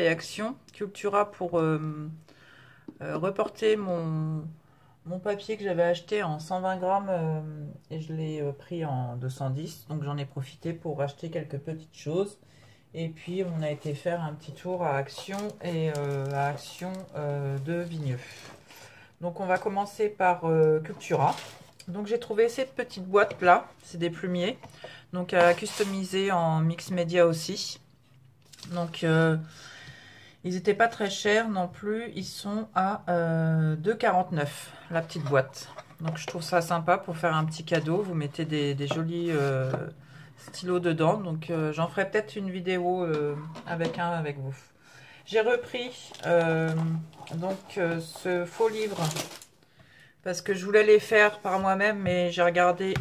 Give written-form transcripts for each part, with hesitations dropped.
Action. Cultura pour reporter mon papier que j'avais acheté en 120 grammes et je l'ai pris en 210. Donc j'en ai profité pour acheter quelques petites choses. Et puis on a été faire un petit tour à Action et à Action de Vigneux. Donc on va commencer par Cultura. Donc j'ai trouvé cette petite boîte là, c'est des plumiers. Donc à customiser en mix média aussi. Donc ils n'étaient pas très chers non plus, ils sont à 2,49 la petite boîte. Donc je trouve ça sympa pour faire un petit cadeau. Vous mettez des jolis stylos dedans. Donc j'en ferai peut-être une vidéo avec vous. J'ai repris ce faux livre parce que je voulais les faire par moi-même, mais j'ai regardé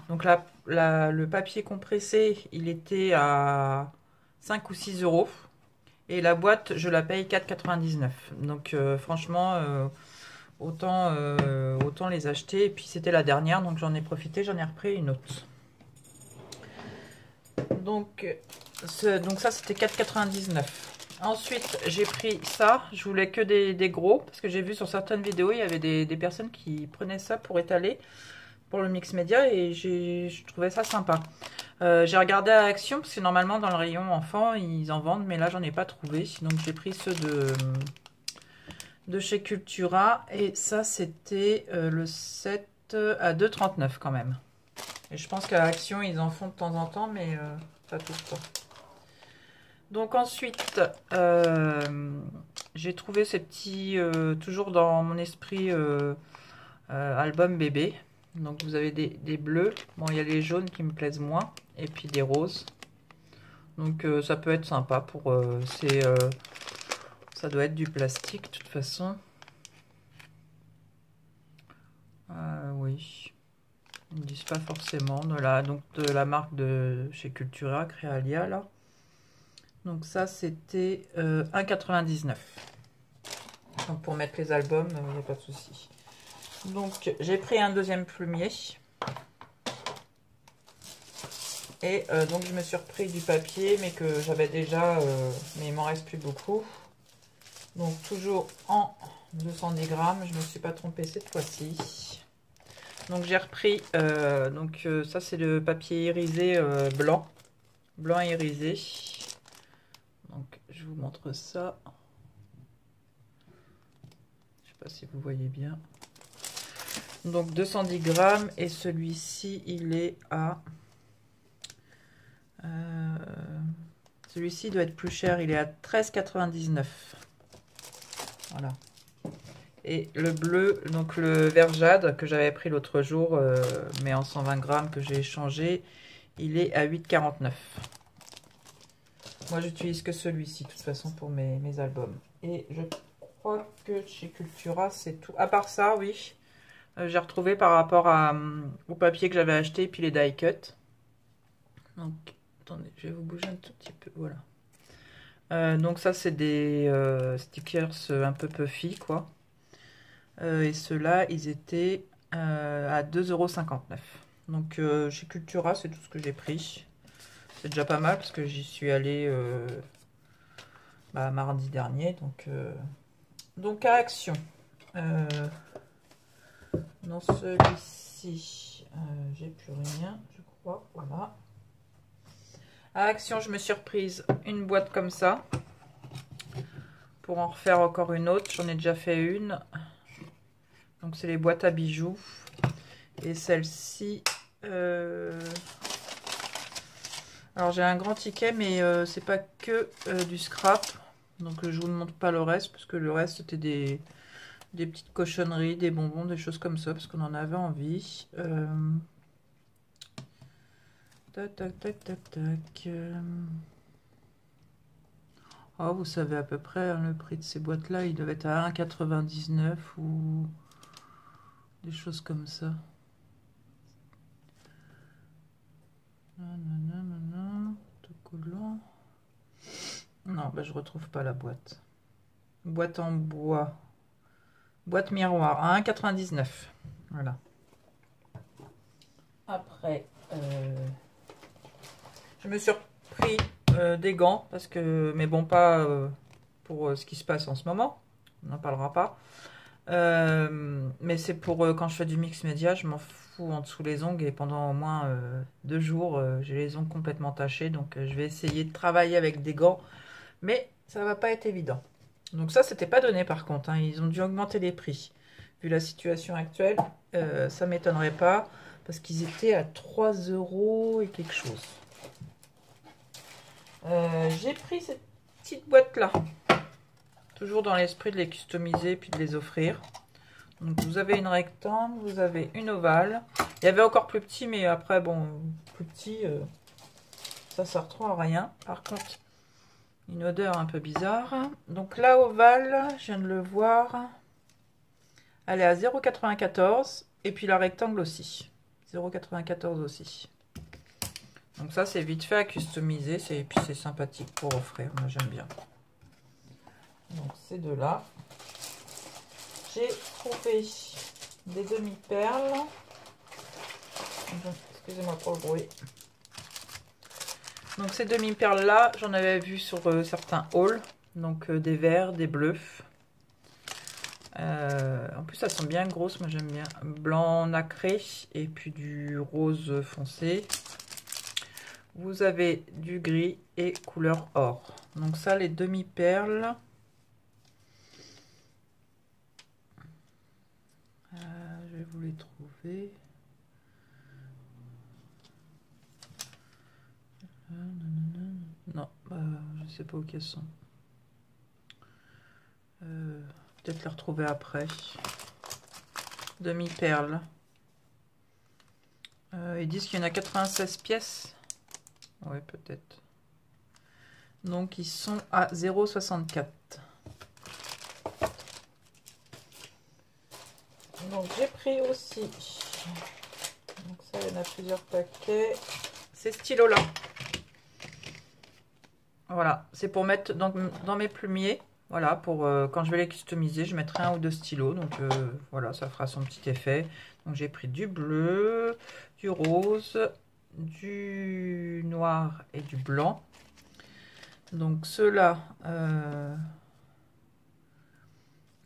donc le papier compressé, il était à 5 ou 6 euros. Et la boîte, je la paye 4,99. Donc franchement, autant les acheter. Et puis c'était la dernière, donc j'en ai profité, j'en ai repris une autre. Donc ça, c'était 4,99. Ensuite, j'ai pris ça. Je voulais que des gros, parce que j'ai vu sur certaines vidéos, il y avait des personnes qui prenaient ça pour étaler, pour le mix média, et je trouvais ça sympa. J'ai regardé à Action, parce que normalement dans le rayon enfant, ils en vendent, mais là j'en ai pas trouvé. Donc j'ai pris ceux de chez Cultura, et ça c'était le 7 à 2,39 quand même. Et je pense qu'à Action, ils en font de temps en temps, mais pas tout le temps. Donc ensuite, j'ai trouvé ces petits, toujours dans mon esprit, album bébé. Donc vous avez des bleus, bon il y a les jaunes qui me plaisent moins, et puis des roses. Donc ça peut être sympa pour, ça doit être du plastique de toute façon. Oui. Ils ne disent pas forcément de la marque de chez Cultura, Créalia là. Donc ça c'était 1,99. Donc pour mettre les albums, il n'y a pas de souci. Donc j'ai pris un deuxième plumier. Et donc je me suis repris du papier, mais que j'avais déjà, mais il m'en reste plus beaucoup. Donc toujours en 210 grammes, je ne me suis pas trompée cette fois-ci. Donc j'ai repris, ça c'est le papier irisé blanc irisé. Donc je vous montre ça. Je sais pas si vous voyez bien. Donc 210 grammes et celui-ci il est à... celui-ci doit être plus cher, il est à 13,99. Voilà. Et le bleu, donc le vert jade que j'avais pris l'autre jour, mais en 120 grammes que j'ai échangé, il est à 8,49. Moi j'utilise que celui-ci de toute façon pour mes albums. Et je crois que chez Cultura c'est tout. À part ça, oui, j'ai retrouvé par rapport au papier que j'avais acheté et puis les die cut. Donc attendez, je vais vous bouger un tout petit peu, voilà. Donc ça c'est des stickers un peu puffy quoi. Et ceux-là ils étaient à 2,59 €. Donc chez Cultura c'est tout ce que j'ai pris. C'est déjà pas mal parce que j'y suis allée mardi dernier. Donc à Action. Dans celui-ci j'ai plus rien je crois. Voilà. À Action, je me suis reprise une boîte comme ça pour en refaire encore une autre. J'en ai déjà fait une. Donc c'est les boîtes à bijoux. Et celle-ci, alors j'ai un grand ticket, mais c'est pas que du scrap. Donc je vous montre pas le reste parce que le reste c'était des petites cochonneries, des bonbons, des choses comme ça parce qu'on en avait envie. Tac, tac, tac, tac, tac. Oh, vous savez à peu près hein, le prix de ces boîtes-là, il devait être à 1,99 ou des choses comme ça. Autocollant. Non, bah, je retrouve pas la boîte. Boîte en bois. Boîte miroir à 1,99. Voilà. Après, je me suis repris des gants, parce que, mais bon, pas pour ce qui se passe en ce moment, on n'en parlera pas. Mais c'est pour quand je fais du mix média, je m'en fous en dessous les ongles et pendant au moins 2 jours, j'ai les ongles complètement tachés. Donc je vais essayer de travailler avec des gants, mais ça va pas être évident. Donc ça, c'était pas donné par contre, hein. Ils ont dû augmenter les prix. Vu la situation actuelle, ça m'étonnerait pas parce qu'ils étaient à 3 € et quelque chose. J'ai pris cette petite boîte là, toujours dans l'esprit de les customiser puis de les offrir. Donc vous avez une rectangle, vous avez une ovale. Il y avait encore plus petit, mais après bon, plus petit, ça sert trop à rien. Par contre, une odeur un peu bizarre. Donc la ovale, je viens de le voir, elle est à 0,94 et puis la rectangle aussi, 0,94 aussi. Donc ça c'est vite fait à customiser, et puis c'est sympathique pour offrir, moi j'aime bien. Donc ces deux là. J'ai trouvé des demi-perles. Excusez-moi pour le bruit. Donc ces demi-perles là, j'en avais vu sur certains hauls. Donc des verts, des bleus. En plus elles sont bien grosses, moi j'aime bien. Blanc nacré et puis du rose foncé. Vous avez du gris et couleur or. Donc ça, les demi-perles. Je vais vous les trouver. Non, je sais pas où qu'elles sont. Peut-être les retrouver après. Demi-perles. Ils disent qu'il y en a 96 pièces. Ouais, peut-être. Donc, ils sont à 0,64. Donc, j'ai pris aussi. Donc, ça, il y en a plusieurs paquets. Ces stylos-là. Voilà, c'est pour mettre dans mes plumiers. Voilà, pour quand je vais les customiser, je mettrai 1 ou 2 stylos. Donc, voilà, ça fera son petit effet. Donc, j'ai pris du bleu, du rose, du noir et du blanc. Donc ceux-là,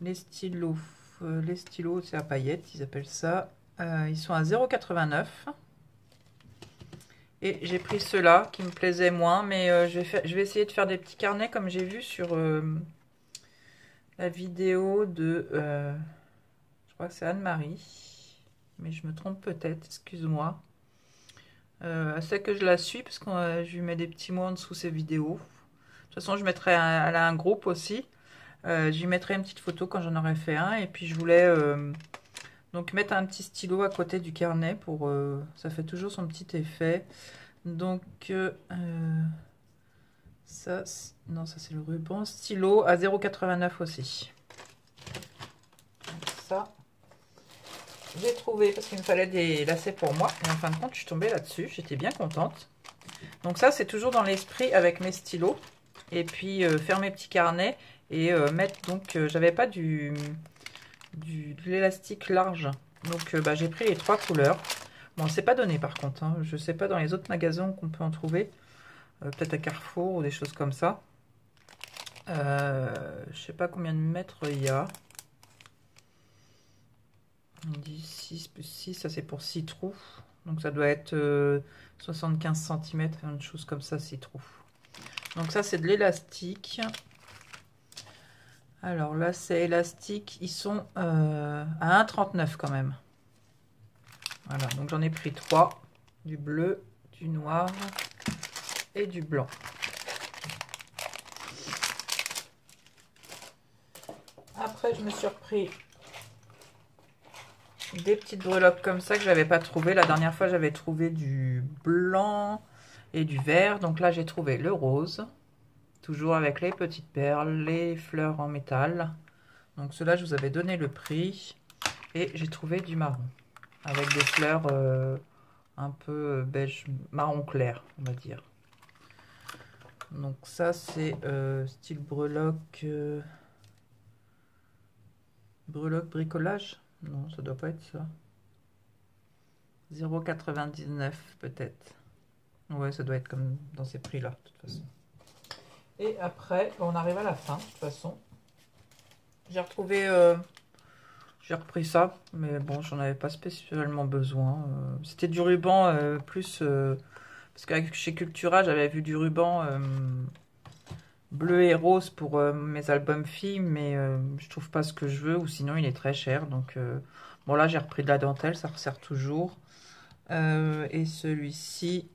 les stylos c'est à paillettes, ils appellent ça. Ils sont à 0,89. Et j'ai pris ceux-là qui me plaisaient moins, mais je vais essayer de faire des petits carnets comme j'ai vu sur la vidéo de, je crois que c'est Anne-Marie, mais je me trompe peut-être, excuse-moi. C'est que je la suis parce que je lui mets des petits mots en dessous ses vidéos. De toute façon, je mettrai elle a un groupe aussi. Je lui mettrai une petite photo quand j'en aurai fait un. Et puis je voulais donc mettre un petit stylo à côté du carnet pour ça fait toujours son petit effet. Donc ça, non, ça c'est le ruban. Stylo à 0,89 aussi. Donc ça, j'ai trouvé parce qu'il me fallait des lacets pour moi. Et en fin de compte, je suis tombée là-dessus. J'étais bien contente. Donc ça, c'est toujours dans l'esprit avec mes stylos. Et puis faire mes petits carnets et mettre donc j'avais pas de l'élastique large, donc j'ai pris les 3 couleurs. Bon, c'est pas donné par contre, hein. Je sais pas dans les autres magasins qu'on peut en trouver, peut-être à Carrefour ou des choses comme ça. Je sais pas combien de mètres il y a. On dit 6 plus 6, ça c'est pour 6 trous, donc ça doit être 75 cm, une chose comme ça, 6 trous. Donc ça c'est de l'élastique. Alors là c'est élastique, ils sont à 1,39 quand même. Voilà, donc j'en ai pris 3, du bleu, du noir et du blanc. Après je me suis repris des petites breloques comme ça que j'avais pas trouvé. La dernière fois j'avais trouvé du blanc et du vert, donc là j'ai trouvé le rose. Toujours avec les petites perles, les fleurs en métal. Donc ceux-là, je vous avais donné le prix. Et j'ai trouvé du marron. Avec des fleurs un peu beige, marron clair, on va dire. Donc ça, c'est style breloque. Breloque bricolage? Non, ça doit pas être ça. 0,99 peut-être. Ouais, ça doit être comme dans ces prix-là, de toute façon. Et après, on arrive à la fin, de toute façon. J'ai retrouvé... j'ai repris ça, mais bon, j'en avais pas spécialement besoin. C'était du ruban plus... parce que chez Cultura, j'avais vu du ruban bleu et rose pour mes albums filles, mais je trouve pas ce que je veux, ou sinon il est très cher. Donc bon, là j'ai repris de la dentelle, ça resserre toujours. Et celui-ci,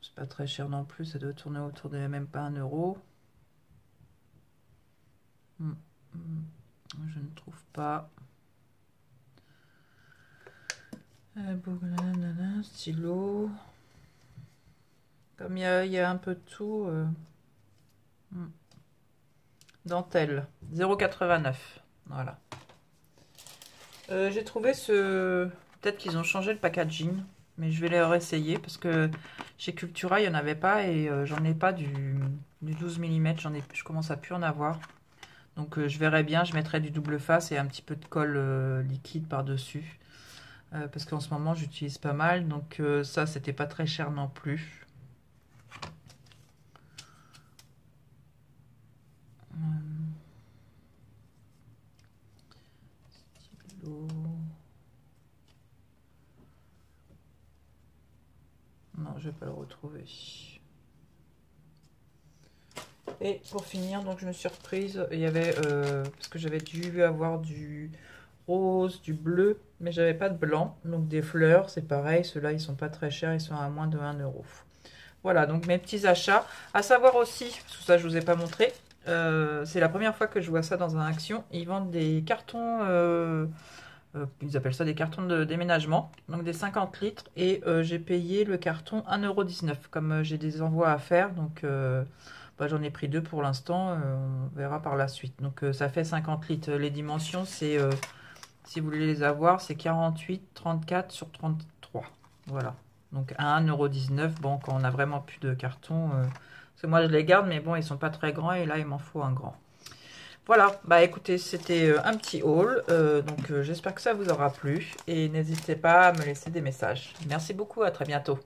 c'est pas très cher non plus, ça doit tourner autour de même pas 1 €. Je ne trouve pas. Stylo. Comme il y a un peu de tout. Dentelle, 0,89. Voilà. J'ai trouvé ce... Peut-être qu'ils ont changé le packaging, mais je vais les réessayer parce que chez Cultura, il n'y en avait pas et j'en ai pas du 12 mm. Je commence à plus en avoir. Donc je verrai bien, je mettrai du double face et un petit peu de colle liquide par-dessus. Parce qu'en ce moment, j'utilise pas mal. Donc ça, c'était pas très cher non plus. Stylo. Non, je vais pas le retrouver. Et pour finir, donc je me suis reprise. Il y avait... parce que j'avais dû avoir du rose, du bleu, mais j'avais pas de blanc. Donc des fleurs, c'est pareil. Ceux-là, ils sont pas très chers. Ils sont à moins de 1 €. Voilà, donc mes petits achats. À savoir aussi, parce que ça, je vous ai pas montré. C'est la première fois que je vois ça dans un Action. Ils vendent des cartons... ils appellent ça des cartons de déménagement, donc des 50 litres, et j'ai payé le carton 1,19 €, comme j'ai des envois à faire, donc bah, j'en ai pris 2 pour l'instant, on verra par la suite. Donc ça fait 50 litres, les dimensions, c'est, si vous voulez les avoir, c'est 48, 34 sur 33, voilà. Donc à 1,19 €, bon, quand on a vraiment plus de cartons, parce que moi je les garde, mais bon, ils sont pas très grands, et là il m'en faut un grand. Voilà, bah écoutez, c'était un petit haul, donc j'espère que ça vous aura plu et n'hésitez pas à me laisser des messages. Merci beaucoup, à très bientôt.